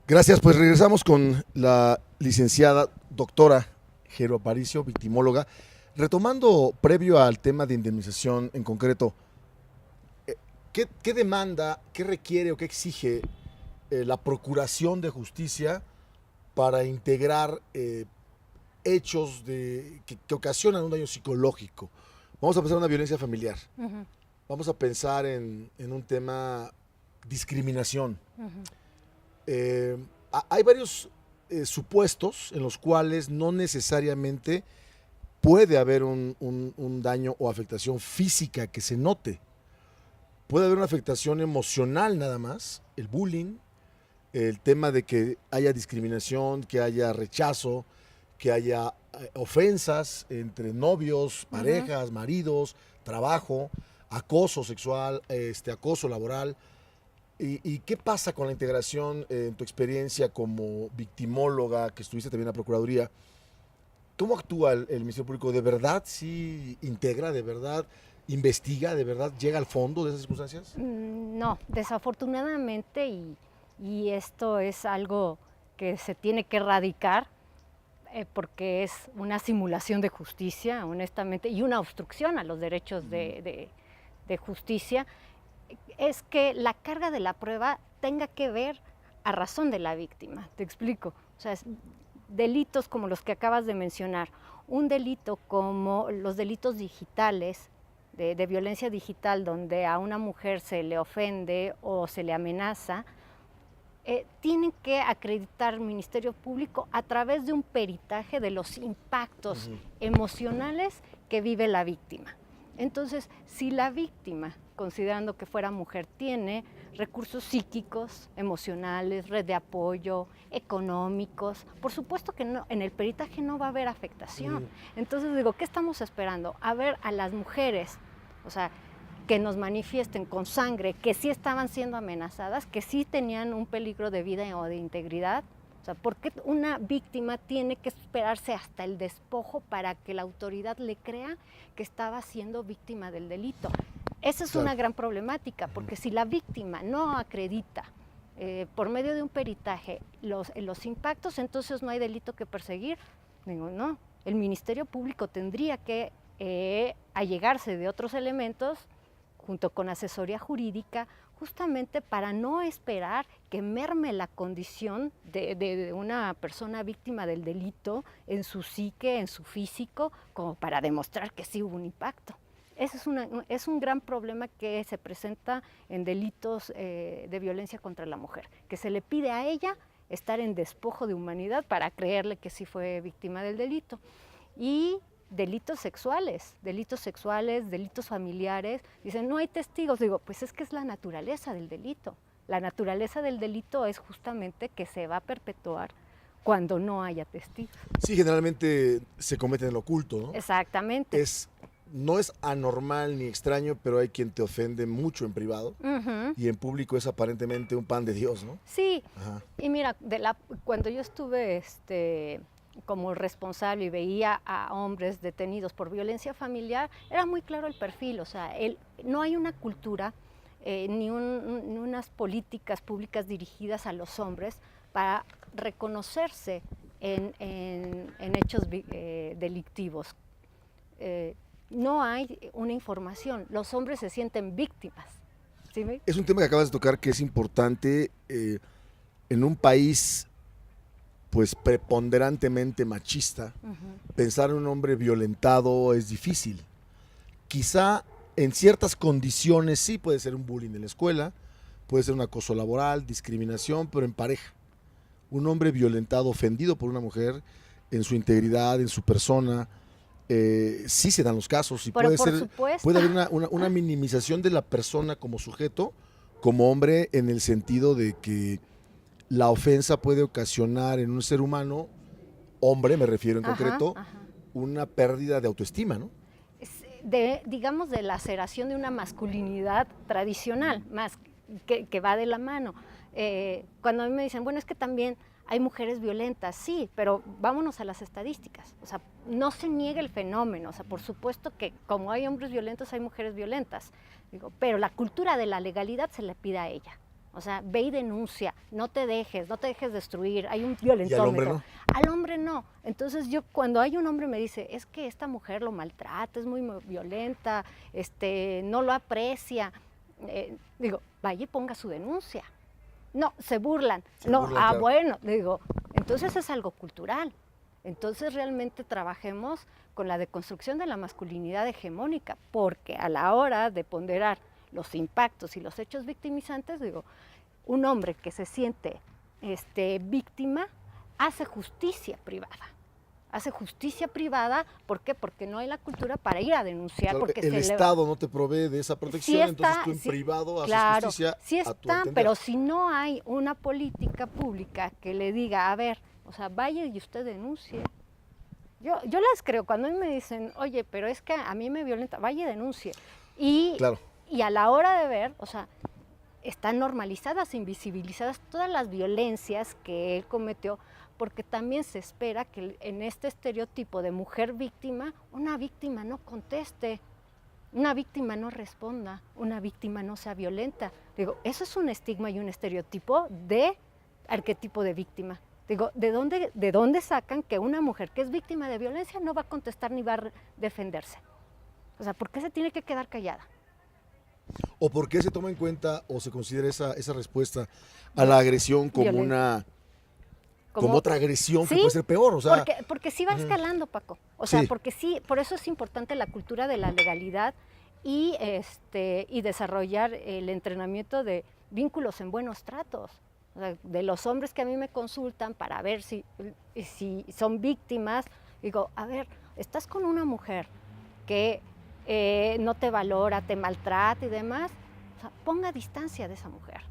Gracias, pues regresamos con la licenciada doctora Jero Aparicio, victimóloga. Retomando previo al tema de indemnización en concreto, ¿qué demanda, qué requiere o qué exige la Procuración de Justicia para integrar hechos que ocasionan un daño psicológico? Vamos a pensar en una violencia familiar. Ujú, Vamos a pensar en un tema discriminación. ujú. Hay varios supuestos en los cuales no necesariamente puede haber un daño o afectación física que se note. Puede haber una afectación emocional nada más, el bullying, el tema de que haya discriminación, que haya rechazo, que haya ofensas entre novios, Ujú. parejas, maridos, trabajo, acoso sexual, acoso laboral. ¿Y qué pasa con la integración en tu experiencia como victimóloga, que estuviste también en la Procuraduría? ¿Cómo actúa el Ministerio Público? ¿De verdad sí integra, de verdad investiga, de verdad llega al fondo de esas circunstancias? No, desafortunadamente, y esto es algo que se tiene que erradicar porque es una simulación de justicia, honestamente, y una obstrucción a los derechos de justicia, es que la carga de la prueba tenga que ver a razón de la víctima. Te explico. O sea, delitos como los que acabas de mencionar, un delito como los delitos digitales, de violencia digital, donde a una mujer se le ofende o se le amenaza, tienen que acreditar el Ministerio Público a través de un peritaje de los impactos emocionales que vive la víctima. Entonces, si la víctima, considerando que fuera mujer, tiene recursos psíquicos, emocionales, red de apoyo, económicos, por supuesto que no, en el peritaje no va a haber afectación. Entonces digo, ¿qué estamos esperando? A ver a las mujeres, o sea, que nos manifiesten con sangre que sí estaban siendo amenazadas, que sí tenían un peligro de vida o de integridad. O sea, ¿por qué una víctima tiene que esperarse hasta el despojo para que la autoridad le crea que estaba siendo víctima del delito? Esa es una gran problemática, porque si la víctima no acredita por medio de un peritaje los impactos, entonces no hay delito que perseguir. Digo, no, el Ministerio Público tendría que allegarse de otros elementos junto con asesoría jurídica, justamente para no esperar que merme la condición de una persona víctima del delito en su psique, en su físico, como para demostrar que sí hubo un impacto. Ese es un gran problema que se presenta en delitos de violencia contra la mujer, que se le pide a ella estar en despojo de humanidad para creerle que sí fue víctima del delito. Y delitos sexuales, delitos familiares. Dicen, no hay testigos. Digo, pues es que es la naturaleza del delito. La naturaleza del delito es justamente que se va a perpetuar cuando no haya testigos. Sí, generalmente se comete en lo oculto, ¿no? Exactamente. No es anormal ni extraño, pero hay quien te ofende mucho en privado y en público es aparentemente un pan de Dios, ¿no? Sí, Ajá. y mira, cuando yo estuve como responsable y veía a hombres detenidos por violencia familiar, era muy claro el perfil. O sea, no hay una cultura ni unas políticas públicas dirigidas a los hombres para reconocerse en hechos delictivos. No hay una información, los hombres se sienten víctimas. ¿Sí? Es un tema que acabas de tocar que es importante en un país pues preponderantemente machista. Pensar en un hombre violentado es difícil. Quizá en ciertas condiciones sí puede ser un bullying en la escuela, puede ser un acoso laboral, discriminación, pero en pareja. Un hombre violentado, ofendido por una mujer en su integridad, en su persona, sí se dan los casos y Pero por supuesto. puede haber una minimización de la persona como sujeto, como hombre, en el sentido de que la ofensa puede ocasionar en un ser humano, hombre me refiero en Ajá, concreto, ajá. una pérdida de autoestima, ¿no? Digamos, de laceración de una masculinidad tradicional, más que va de la mano. Cuando a mí me dicen, bueno, es que también hay mujeres violentas, sí, pero vámonos a las estadísticas. O sea, no se niega el fenómeno. O sea, por supuesto que como hay hombres violentos, hay mujeres violentas. Digo, pero la cultura de la legalidad se le pide a ella. O sea, ve y denuncia, no te dejes destruir, hay un ¿Y al violentómetro. hombre no? Al hombre no. Entonces yo cuando hay un hombre me dice, es que esta mujer lo maltrata, es muy violenta, no lo aprecia, digo, vaya y ponga su denuncia. No, se burlan. Claro. Bueno, digo, entonces es algo cultural. Entonces realmente trabajemos con la deconstrucción de la masculinidad hegemónica, porque a la hora de ponderar los impactos y los hechos victimizantes, digo, un hombre que se siente víctima hace justicia privada. Hace justicia privada, ¿por qué? Porque no hay la cultura para ir a denunciar. Claro, Porque el Estado no te provee de esa protección, sí entonces tú en sí, privado haces claro, justicia sí a tu está, entender. pero si no hay una política pública que le diga, a ver, o sea, vaya y usted denuncie. Yo les creo, cuando me dicen, oye, pero es que a mí me violenta, vaya y denuncie. Claro. Y a la hora de ver, o sea, están normalizadas, invisibilizadas todas las violencias que él cometió, porque también se espera que en este estereotipo de mujer víctima, una víctima no conteste, una víctima no responda, una víctima no sea violenta. Digo, eso es un estigma y un estereotipo de arquetipo de víctima. Digo, ¿de dónde sacan que una mujer que es víctima de violencia no va a contestar ni va a defenderse? O sea, ¿por qué se tiene que quedar callada? ¿O por qué se toma en cuenta o se considera esa respuesta a la agresión como como otra agresión ¿sí? que puede ser peor? O sea, porque sí va escalando, Paco. O sea, sí. porque sí, por eso es importante la cultura de la legalidad y desarrollar el entrenamiento de vínculos en buenos tratos. O sea, de los hombres que a mí me consultan para ver si son víctimas, digo, a ver, estás con una mujer que no te valora, te maltrata y demás, o sea, ponga distancia de esa mujer.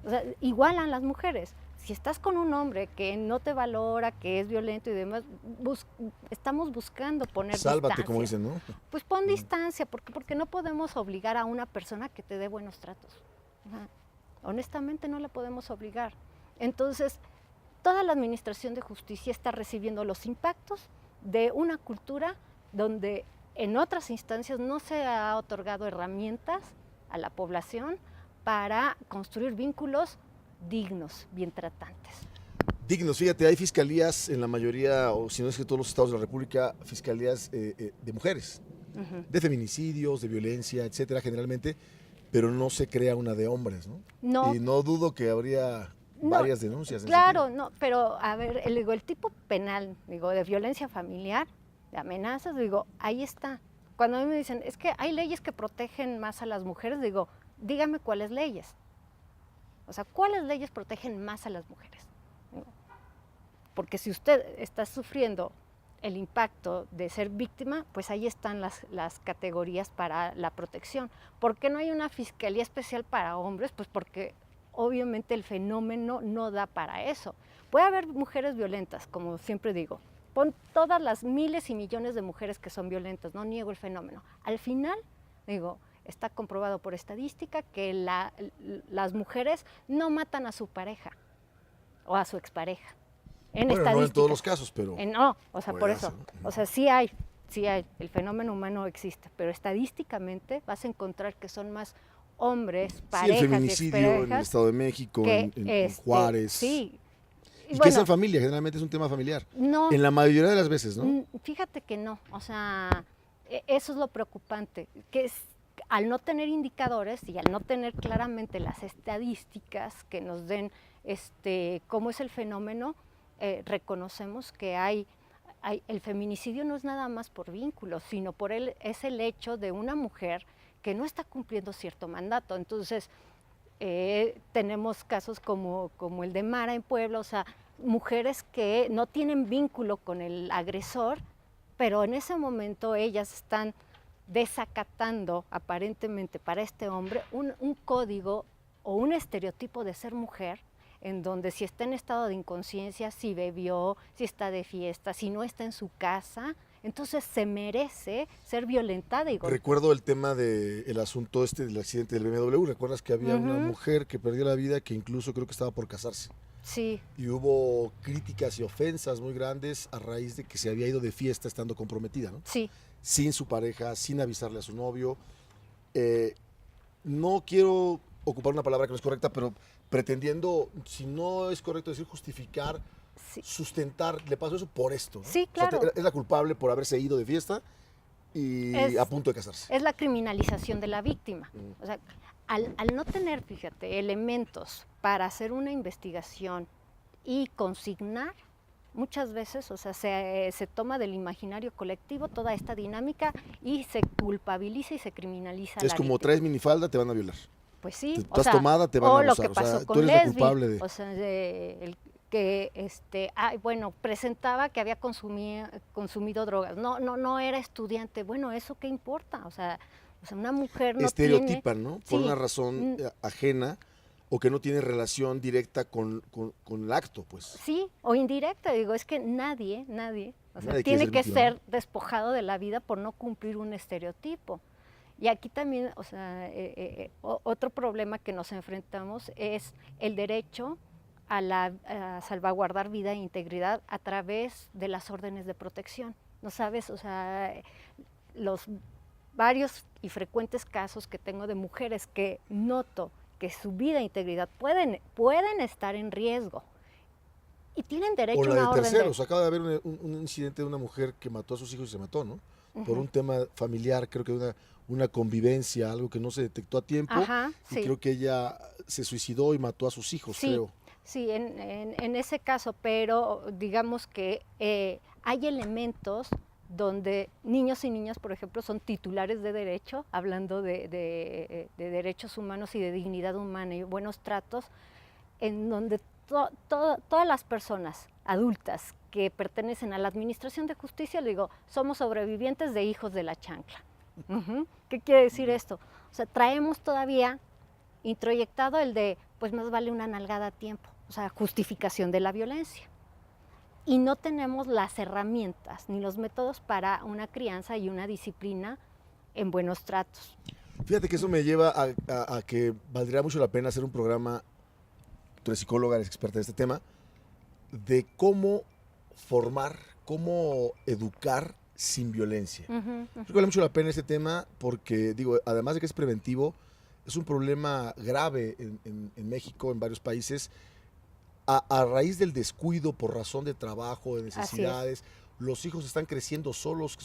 O sea, igualan las mujeres. Si estás con un hombre que no te valora, que es violento y demás, estamos buscando poner sálvate, distancia. como dicen, ¿no? Pues pon distancia, porque no podemos obligar a una persona que te dé buenos tratos. O sea, honestamente no la podemos obligar. Entonces, toda la administración de justicia está recibiendo los impactos de una cultura donde en otras instancias no se ha otorgado herramientas a la población para construir vínculos dignos, bien tratantes. Dignos, fíjate, hay fiscalías en la mayoría, o si no es que todos los estados de la República, fiscalías de mujeres, de feminicidios, de violencia, etcétera, generalmente, pero no se crea una de hombres, ¿no? No. Y no dudo que habría varias denuncias. Claro, no, pero a ver, el tipo penal, de violencia familiar, de amenazas, ahí está. Cuando a mí me dicen, es que hay leyes que protegen más a las mujeres, dígame cuáles leyes. O sea, ¿cuáles leyes protegen más a las mujeres? Porque si usted está sufriendo el impacto de ser víctima, pues ahí están las categorías para la protección. ¿Por qué no hay una fiscalía especial para hombres? Pues porque obviamente el fenómeno no da para eso. Puede haber mujeres violentas, como siempre digo. Pon todas las miles y millones de mujeres que son violentas, no niego el fenómeno. Al final, está comprobado por estadística que las mujeres no matan a su pareja o a su expareja. No en todos los casos, pero... No, o sea, por eso. O sea, sí hay, el fenómeno humano existe, pero estadísticamente vas a encontrar que son más hombres, parejas el feminicidio en el Estado de México, en Juárez. Sí. Y bueno, que es en familia, generalmente es un tema familiar. No. En la mayoría de las veces, ¿no? Fíjate que no, o sea, eso es lo preocupante, que al no tener indicadores y al no tener claramente las estadísticas que nos den cómo es el fenómeno, reconocemos que el feminicidio no es nada más por vínculos, sino es el hecho de una mujer que no está cumpliendo cierto mandato. Entonces, tenemos casos como el de Mara en Puebla, o sea, mujeres que no tienen vínculo con el agresor, pero en ese momento ellas están desacatando aparentemente para este hombre un código o un estereotipo de ser mujer, en donde si está en estado de inconsciencia, si bebió, si está de fiesta, si no está en su casa, entonces se merece ser violentada. Recuerdo el tema del asunto del accidente del BMW. ¿Recuerdas que había una mujer que perdió la vida que incluso creo que estaba por casarse? Sí. Y hubo críticas y ofensas muy grandes a raíz de que se había ido de fiesta estando comprometida, ¿no? Sí. Sin su pareja, sin avisarle a su novio. No quiero ocupar una palabra que no es correcta, pero pretendiendo, si no es correcto decir justificar, Sí, sustentar, le pasó eso por esto, ¿no? sí, O sea, claro. es la culpable por haberse ido de fiesta y Es, a punto de casarse. es la criminalización de la víctima. Mm. O sea, al no tener, fíjate, elementos para hacer una investigación y consignar, muchas veces, o sea, se toma del imaginario colectivo toda esta dinámica y se culpabiliza y se criminaliza a Es la como víctima. traes minifalda, te van a violar. Pues sí, Estás tomada, te van a o lo abusar. que O sea, pasó tú con eres la Lesbi, culpable de... o sea, el que bueno, presentaba que había consumido drogas. No era estudiante. Bueno, ¿eso qué importa? O sea, una mujer no tiene... Estereotipan, ¿no? Por Sí, una razón ajena o que no tiene relación directa con el acto, pues. sí, o indirecta, digo, es que nadie, o sea, Nadie quiere tiene ser que víctima, ser despojado de la vida por no cumplir un estereotipo. Y aquí también, o sea, otro problema que nos enfrentamos es el derecho a salvaguardar vida e integridad a través de las órdenes de protección. ¿No sabes? O sea, los varios y frecuentes casos que tengo de mujeres que noto que su vida e integridad pueden estar en riesgo y tienen derecho O a la una de orden terceros. Acaba de haber un incidente de una mujer que mató a sus hijos y se mató, ¿no? Por un tema familiar, creo que una convivencia, algo que no se detectó a tiempo. Ajá, Y sí. creo que ella se suicidó y mató a sus hijos, Sí, creo. sí, en ese caso, pero digamos que hay elementos donde niños y niñas, por ejemplo, son titulares de derecho, hablando de derechos humanos y de dignidad humana y buenos tratos, en donde todas las personas adultas que pertenecen a la administración de justicia, le digo, somos sobrevivientes de hijos de la chancla. ¿Qué quiere decir esto? O sea, traemos todavía introyectado el de, pues más vale una nalgada a tiempo, o sea, justificación de la violencia. Y no tenemos las herramientas ni los métodos para una crianza y una disciplina en buenos tratos. Fíjate que eso me lleva a que valdría mucho la pena hacer un programa, tú eres psicóloga, eres experta en este tema, de cómo formar, cómo educar sin violencia. Creo que vale mucho la pena este tema porque, digo, además de que es preventivo, es un problema grave en México, en varios países, a raíz del descuido por razón de trabajo, de necesidades. Los hijos están creciendo solos,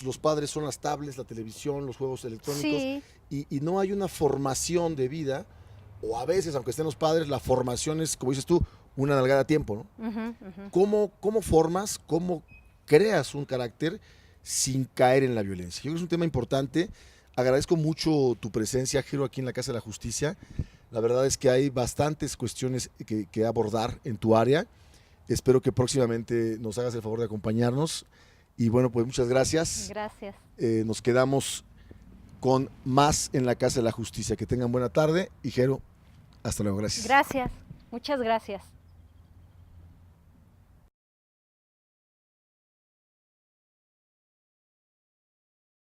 los padres son las tablets, la televisión, los juegos electrónicos, Sí. y no hay una formación de vida, o a veces, aunque estén los padres, la formación es, como dices tú, una nalgada a tiempo, ¿no? ¿Cómo formas, cómo creas un carácter sin caer en la violencia? Yo creo que es un tema importante. Agradezco mucho tu presencia, Jero, aquí en la Casa de la Justicia. La verdad es que hay bastantes cuestiones que abordar en tu área. Espero que próximamente nos hagas el favor de acompañarnos. Y bueno, pues muchas gracias. Gracias. Nos quedamos con más en la Casa de la Justicia. Que tengan buena tarde. Y Jero, hasta luego. Gracias. Gracias. Muchas gracias.